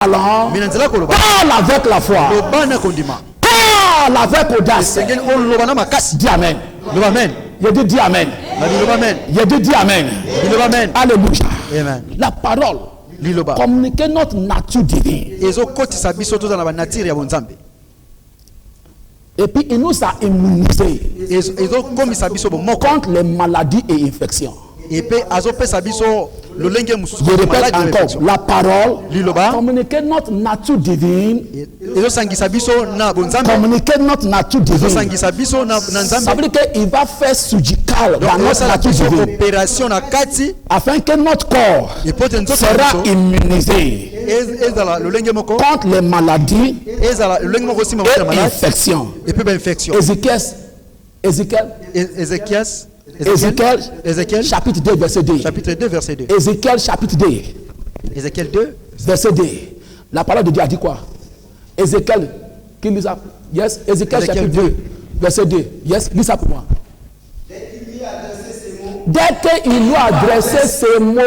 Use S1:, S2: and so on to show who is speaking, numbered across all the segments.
S1: talent, parle avec la foi, parle avec audace. Dis amen. Je dis amen. Je dis amen. Alléluia. La parole communique notre nature divine. Et puis il nous a immunisés contre les maladies et infections. Je répète encore, la parole communique notre nature divine. Communiquer notre nature divine. Ça veut dire qu'il va faire surgical dans notre nature divine, afin que notre corps sera immunisé contre les maladies et infections. Ézéchiel chapitre 2 verset 2. Ézéchiel chapitre 2. Verset 2. La parole de Dieu a dit quoi? Ézéchiel qui lit ça? Yes. Ézéchiel chapitre 2 verset 2. Yes, lis ça pour moi. Dès qu'il lui a adressé ces mots.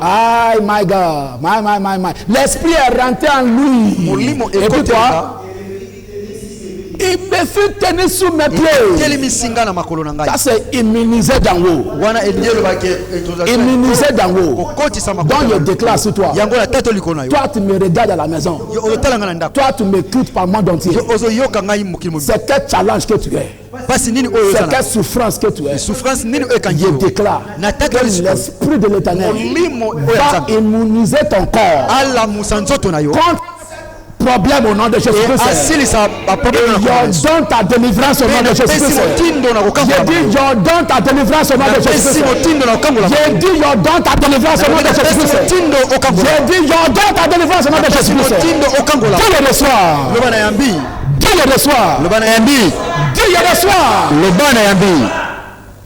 S1: Aïe, my God. My. L'esprit est rentré en lui. Et puis quoi? Il me fut tenu sous mes pieds. Ça c'est immunisé d'en haut. Immunisé d'en haut. Donc je déclare sur toi. Toi tu me regardes à la maison. Toi tu m'écoutes par monde entier. C'est quel challenge que tu es. C'est quelle souffrance que tu es. Je déclare que l'esprit de l'Éternel va immuniser ton corps contre problème au nom de Jésus-Christ. J'ordonne ta délivrance au nom de Jésus-Christ. J'ai dit j'ordonne ta délivrance au nom de Jésus-Christ. J'ai dit j'ordonne ta délivrance au nom de Jésus-Christ. J'ai dit j'ordonne ta délivrance au nom de Jésus-Christ. Dieu le reçoit. Dieu le reçoit. Dieu le reçoit.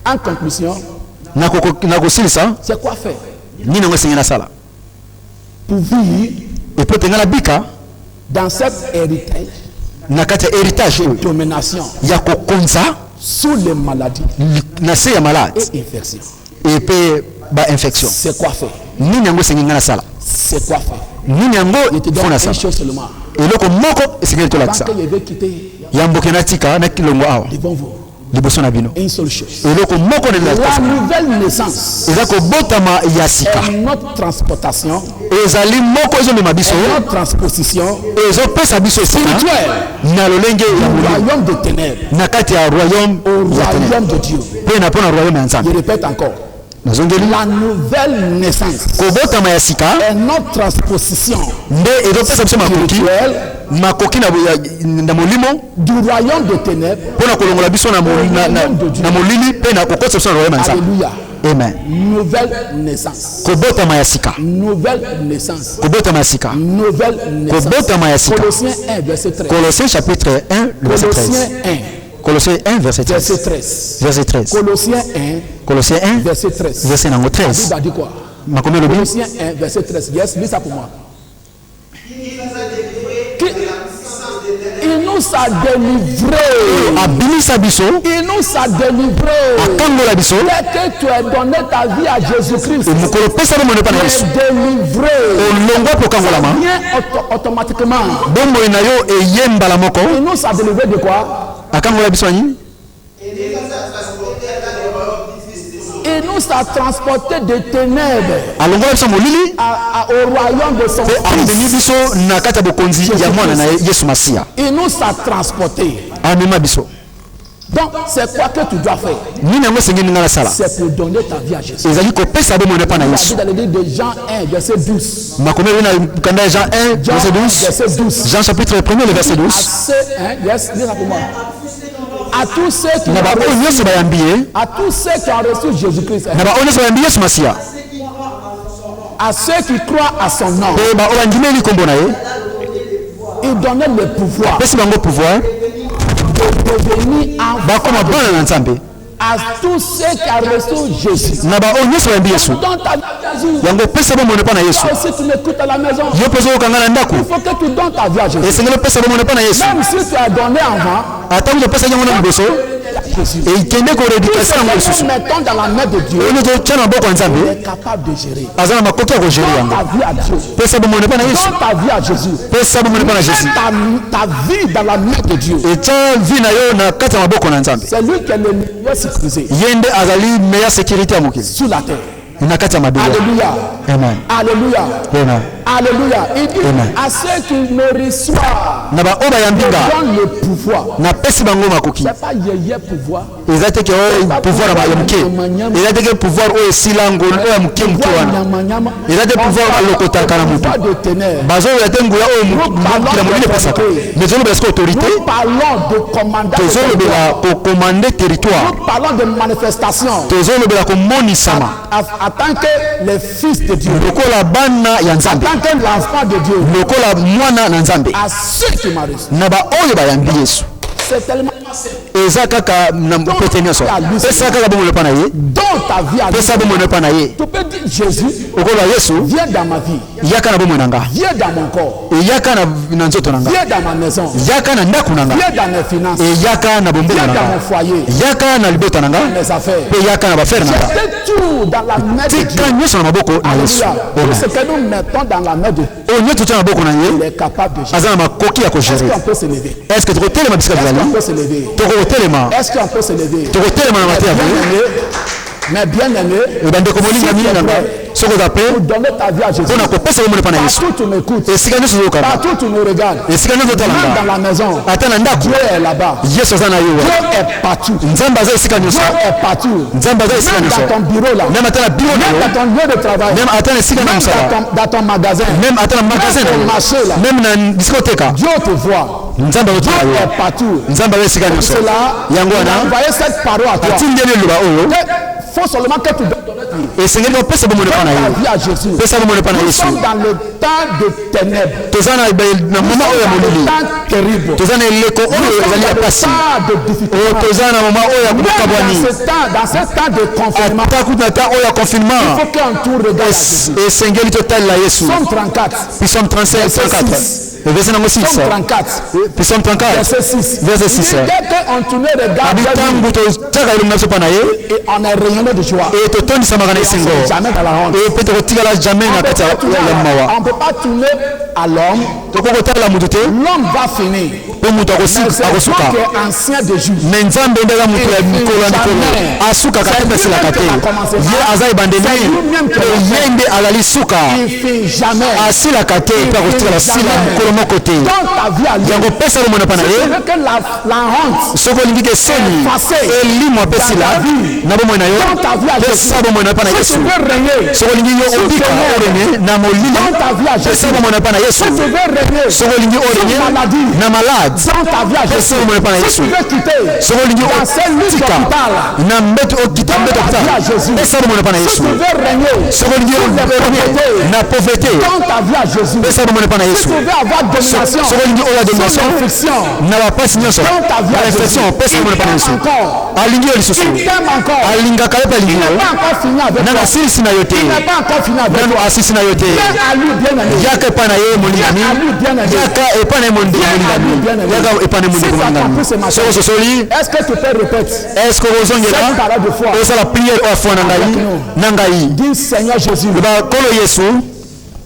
S1: En conclusion, c'est quoi faire pour vivre dans cet héritage de domination sous les maladies et infections. C'est quoi faire? C'est quoi faire? Je te donne une chose seulement. Avant que je vais quitter devant vous, une seule chose. La nouvelle naissance est notre transportation, notre transposition spirituelle du royaume de ténèbres au royaume de Dieu. Je répète encore. La nouvelle naissance est notre transposition spirituelle du royaume de ténèbres au royaume de Dieu. Alléluia.
S2: Amen.
S1: Nouvelle naissance. Nouvelle naissance. Nouvelle naissance. Colossiens 1 verset 13.
S2: Colossiens chapitre 1 verset 13. Colossiens 1 verset 13. Verset 13.
S1: Colossiens 1 verset 13.
S2: Verset 13.
S1: Ça dit quoi? Colossiens 1 verset 13. Yes, lis ça pour moi. Il nous a délivrés. Il nous a délivrés. Dès que tu as donné ta vie à Jésus-Christ, tu es délivré. Ça vient automatiquement. Il nous a délivrés de quoi? Il nous a transportés de ténèbres au royaume de son Fils. Il nous a transportés. Donc, c'est quoi que tu dois faire? C'est pour donner ta vie à Jésus. C'est dans le livre de Jean 1, verset 12.
S2: Jean chapitre 1, le verset 12.
S1: À tous ceux qui ont reçu Jésus-Christ, à ceux qui croient à son nom, il donnait le pouvoir de devenir enfants. À tous ceux qui ont reçu Jésus. Dans ta vie, si tu m'écoutes à la maison, il faut que tu donnes ta vie à Jésus. Même si tu as donné avant, Jésus.
S2: Et il tenait qu'on rééducation
S1: dans la main de Dieu.
S2: Et nous tient en beaucoup ensemble.
S1: Il est capable de gérer.
S2: Azana makoki ko gérer.
S1: Donne ta vie à Dieu.
S2: Pesa bo mona pana Yesu.
S1: Donne ta vie à Jésus.
S2: Pesa bo mona pana Jésus.
S1: Ta vie dans la main de Dieu.
S2: Et ta vie na yo na kati ya maboko na Nzambe.
S1: C'est lui qui est le meilleur sécurisé.
S2: Yende azali meilleure sécurité à mokili.
S1: Sur la terre.
S2: Alléluia. Amen.
S1: Alléluia.
S2: Amen.
S1: Alléluia. Il dit à ceux qui me reçoivent,
S2: donne
S1: le pouvoir. C'est pas yéyé pouvoir.
S2: Ils ont été pouvoir à Bayamke. Ils ont été pouvoir au Silango, au Mkimtuana. Ils ont été pouvoir à Lokota Kanamutu. Bazo a été ngula au Mkimtuana Pasaka. Mais nous avons autorité.
S1: Nous parlons de
S2: commander territoire.
S1: Nous parlons de manifestation.
S2: Nous avons monisama.
S1: En tant que les fils de Dieu.
S2: Lokola bana ya Nzambe.
S1: En tant que l'enfant de Dieu.
S2: Lokola mwana na Nzambe.
S1: À ceux qui m'ont reçu.
S2: Na ba oyo bayambi Yesu.
S1: C'est tellement
S2: eza kaka na mpete nyonso pesa kaka bomo le panaye
S1: dans ta vie
S2: pesa bomo le panaye
S1: tu peux dire Jésus
S2: okola Yesu
S1: viens dans ma vie
S2: yaka na bomo nanga
S1: viens dans mon corps
S2: yaka na nzoto nanga
S1: viens dans ma maison
S2: yaka na ndaku nanga
S1: viens dans mes finances
S2: yaka na bombe nanga
S1: viens dans mon foyer
S2: yaka na libota nanga
S1: mes affaires
S2: pe yaka na bafere nanga
S1: tout dans la main de Dieu
S2: tika nyonso na maboko na Yesu
S1: ce que nous mettons dans la main de Dieu
S2: onyo tu na maboko na ye
S1: il est capable de gérer
S2: azana makoki ya ko gérer
S1: est-ce qu'on peut se lever
S2: est-ce que tu peux ma bisika
S1: est-ce qu'on peut se lever est-ce qu'on peut se lever mais bien aimé pour donner ta vie à Jésus partout tu m'écoutes partout tu nous regardes même dans la maison Dieu est là-bas Dieu est partout Dieu est partout même dans ton bureau là même dans ton lieu de travail même dans ton magasin même dans ton marché là Dieu te voit Dieu est partout c'est là il a envoyé cette parole à toi il faut seulement que tu donnes
S2: et c'est que pesa bomo le pana
S1: ta vie à Jésus.
S2: Pesa bomo le pana Yesu.
S1: Nous sommes dans le temps de ténèbres.
S2: Tozana na moment oyo molili.
S1: Terrible.
S2: Tozana eleko oyo ezali ya pasi. Tozana moment oyo ya kubakabwani.
S1: Dans ce temps de confinement.
S2: Atakuta ta oyo ya confinement.
S1: Il faut qu'on tourne regarde Jésus.
S2: Et sengeli total la Yesu.
S1: Psaume 34.
S2: Psaume 35 34. Verset numéro 6.
S1: Psaume 34.
S2: Psaume 34.
S1: Verset 6.
S2: Verset 6.
S1: Dès qu'on tourne regarde et on est rayonné de joie.
S2: Et toton samagana isengo.
S1: Jamais dans la honte.
S2: Et peut retirer la jamais na kata ya mawa.
S1: On peut pas tourner à l'homme. L'homme va finir. Mais c'est toi qui es ancien de Dieu.
S2: Mais Nzambe ndaka mutu ya mikolo mikolo. Asuka katenda sila kate. Ye azai bandeni. Yende alali suka.
S1: Il fait jamais.
S2: Asila kate pa retirer la sila mikolo moko te.
S1: Dans ta vie à lui.
S2: Yango pesa lo mona pana ye.
S1: C'est que la honte.
S2: Soko lingike soni. Eli mo pesila. Na bo mona yo.
S1: Dans ta vie à Jésus.
S2: Pesa bo mona pana Yesu. Soko lingike obika orene na molili.
S1: Dans ta vie à Jésus.
S2: Pesa bo mona pana Yesu. Soko lingike orene na malade.
S1: Dans ta vie à Jésus. Si tu veux quitter dans cette lutte d'hôpital,
S2: na mbeto okita mbeto okita. Pesa bo mona pana Yesu.
S1: Si tu veux régner
S2: soko lingike na pauvreté.
S1: Dans ta vie à Jésus.
S2: Pesa bo mona pana Yesu.
S1: Si tu veux avoir domination,
S2: soko lingike ola domination. Na ba pasi nyonso.
S1: Dans ta vie à Jésus.
S2: Pesa bo mona pana Yesu. Alingi lisusu.
S1: Il t'aime encore.
S2: Alinga kalepa
S1: Il
S2: lingi.
S1: n'est pas encore fini avec toi.
S2: Na sisi na yote.
S1: Il n'est pas encore fini avec
S2: toi. Na asisi na yote.
S1: Viens à lui bien aimé.
S2: Yaka pana ye molingani. Yaka epana molingani. Yaka epana molingani. Soko sosoli.
S1: Est-ce que tu peux répéter?
S2: Est-ce que vous ongela?
S1: Cette parole de foi.
S2: Osa la prière au fond nangai.
S1: Dis Seigneur Jésus.
S2: Ba kolo Yesu.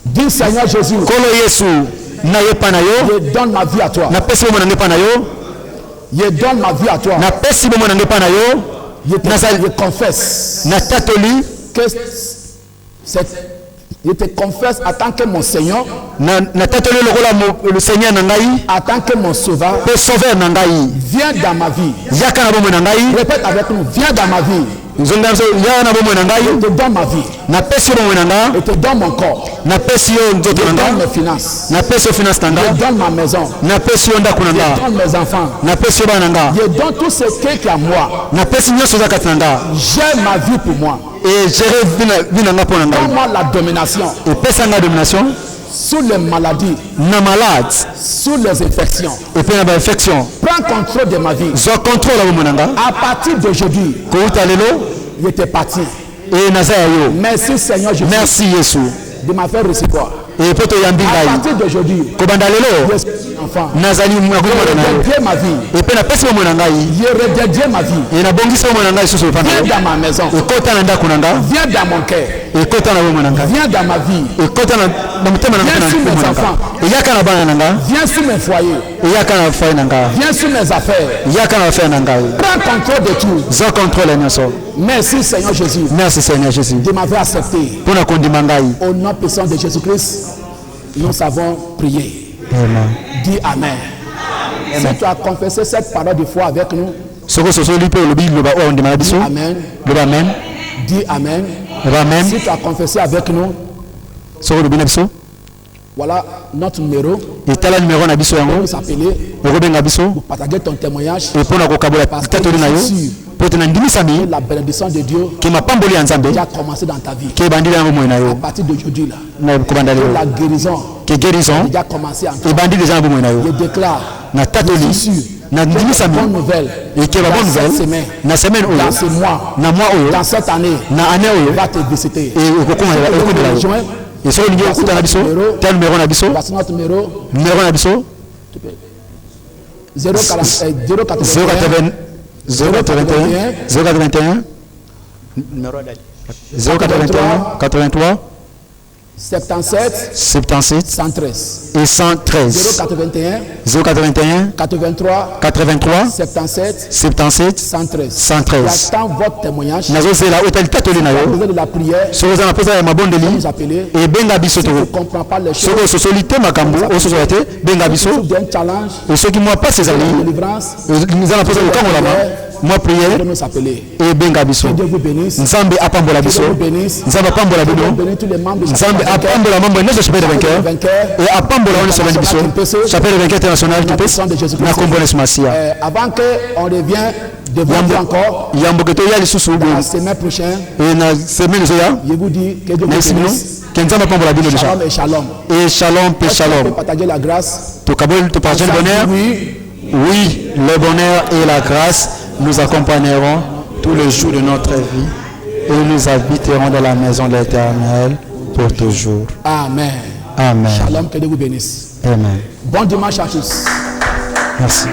S1: Dis Seigneur Jésus.
S2: Kolo Yesu. Na yepana yo.
S1: Je donne ma vie à toi.
S2: Na pesi mo na ngepana yo.
S1: Je donne ma vie à toi.
S2: Na pesi mo na ngepana yo.
S1: Je confesse.
S2: Na tatoli
S1: que je te confesse en tant que mon Seigneur.
S2: Na tatoli le Seigneur nangai.
S1: En tant que mon sauveur.
S2: Le sauveur nangai.
S1: Viens dans ma vie.
S2: Yaka na bomo nangai.
S1: Répète avec nous. Viens dans ma vie.
S2: Je te donne
S1: ma vie. Je te donne mon corps. Je te donne mes finances. Je donne ma maison. Je donne mes enfants. Je donne tout ce qui est à moi. J'ai ma vie pour moi.
S2: Et
S1: donne-moi la domination. Sur les maladies, sur les infections. Prends contrôle de ma vie. À partir d'aujourd'hui, je te partiens. Merci Seigneur Jésus.
S2: Merci Jésus.
S1: De m'avoir recevoir.
S2: Et pour te yambi
S1: à
S2: ngai.
S1: partir d'aujourd'hui,
S2: Kobanda lelo.
S1: enfant,
S2: Nazali mwakumu
S1: je
S2: na
S1: redédie ma vie.
S2: Et puis na pesi mo na ngai.
S1: Je redédie ma vie.
S2: Et na bongisa mo na ngai susu panda.
S1: Viens dans ma maison.
S2: Et kota na ndako na nga.
S1: Viens dans mon cœur.
S2: Et kota na mo na nga.
S1: Viens dans ma vie.
S2: Et kota na mutema na
S1: Viens sur mes enfants.
S2: Et yaka na bana na nga.
S1: Viens sur mes foyers.
S2: Et yaka na foyer na nga.
S1: Viens sur mes affaires.
S2: Yaka na affaire na nga.
S1: Prends contrôle de tout.
S2: Za contrôle nyoso.
S1: Merci Seigneur Jésus
S2: Merci Seigneur Jésus.
S1: de m'avoir accepté.
S2: Pour na kondima ngai.
S1: Au nom puissant de Jésus-Christ, nous avons prié.
S2: Amen.
S1: Dis Amen. Si tu as confessé cette parole de foi avec nous,
S2: Soko soso lipe lobi loba o ndima biso.
S1: Amen.
S2: Loba amen.
S1: Dis Amen.
S2: Loba amen.
S1: Si tu as confessé avec nous,
S2: Soko lobi na biso.
S1: voilà notre numéro.
S2: Et tala numéro na biso yango.
S1: Vous appeler,
S2: Okobenga biso.
S1: vous partagez ton témoignage.
S2: Et pour na kokabola tatoli na yo. Pour te ndimisa mi.
S1: La bénédiction de Dieu
S2: Ki mapamboli ya Nzambe.
S1: qui a commencé dans ta vie.
S2: Ki bandili yango mo na
S1: À
S2: yo.
S1: partir d'aujourd'hui, là,
S2: Na kobanda lelo.
S1: la guérison
S2: Ki guérison.
S1: qui a commencé en toi.
S2: Et bandili déjà yango mo na yo.
S1: Je déclare
S2: Na tatoli. Na ndimisa mi.
S1: bonne nouvelle
S2: Et ki ba bonne
S1: dans cette
S2: nouvelle.
S1: semaine,
S2: Na semaine oyo.
S1: dans ce mois,
S2: Na mois oyo.
S1: dans cette année,
S2: Na année oyo.
S1: va te visiter.
S2: Et okokoma ya okokoma yo.
S1: Joint,
S2: Et soko lingi okuta na biso. Tel numéro na biso.
S1: voici notre numéro
S2: Numéro na biso.
S1: 081
S2: 081 83
S1: 77
S2: 77
S1: 113
S2: et 113
S1: 081
S2: 081
S1: 83
S2: 83
S1: 77
S2: 77
S1: 113.
S2: 113
S1: J'attends votre témoignage.
S2: nazozela otali tatoli na
S1: Vous
S2: yo
S1: avez de la prière.
S2: soki oza na mposa ya mabondeli
S1: Vous appelez.
S2: ebenga biso
S1: Si vous ne
S2: to
S1: comprenez pas les choses,
S2: soki ososoli te makambo ososola te benga biso
S1: vous avez un challenge,
S2: soki mwa pasi ezali
S1: une délivrance,
S2: eza na mposa kokangolama mwa
S1: vous
S2: priere
S1: nous appeler.
S2: ebenga biso
S1: Que Dieu vous bénisse.
S2: nzambe apambola
S1: Que
S2: biso
S1: Dieu vous bénisse.
S2: nzambe apambola
S1: Que Dieu
S2: bino
S1: bénisse tous les membres de
S2: nzambe apambola mambo nyonso chapelle de vainqueur et apambola wana chapelle biso chapelle de vainqueur international kipesi na kombo na Yesu Masiya
S1: avant qu'on revienne devant Dieu encore,
S2: yambo ke toya lisusu
S1: la
S2: boye
S1: semaine prochaine,
S2: e na semaine ezoya
S1: je vous dis que Dieu vous
S2: merci bino
S1: bénisse.
S2: ke nzambe apambola bino déjà
S1: Shalom et shalom.
S2: et shalom pe
S1: On peut
S2: shalom
S1: partager la grâce.
S2: tokaboli topartage le bonheur
S1: Oui.
S2: oui le bonheur et la grâce nous accompagneront tous les jours de notre vie et nous habiterons dans la maison de l'Éternel pour toujours.
S1: Amen.
S2: Amen.
S1: Shalom, que Dieu vous bénisse.
S2: Amen.
S1: Bon dimanche à tous.
S2: Merci.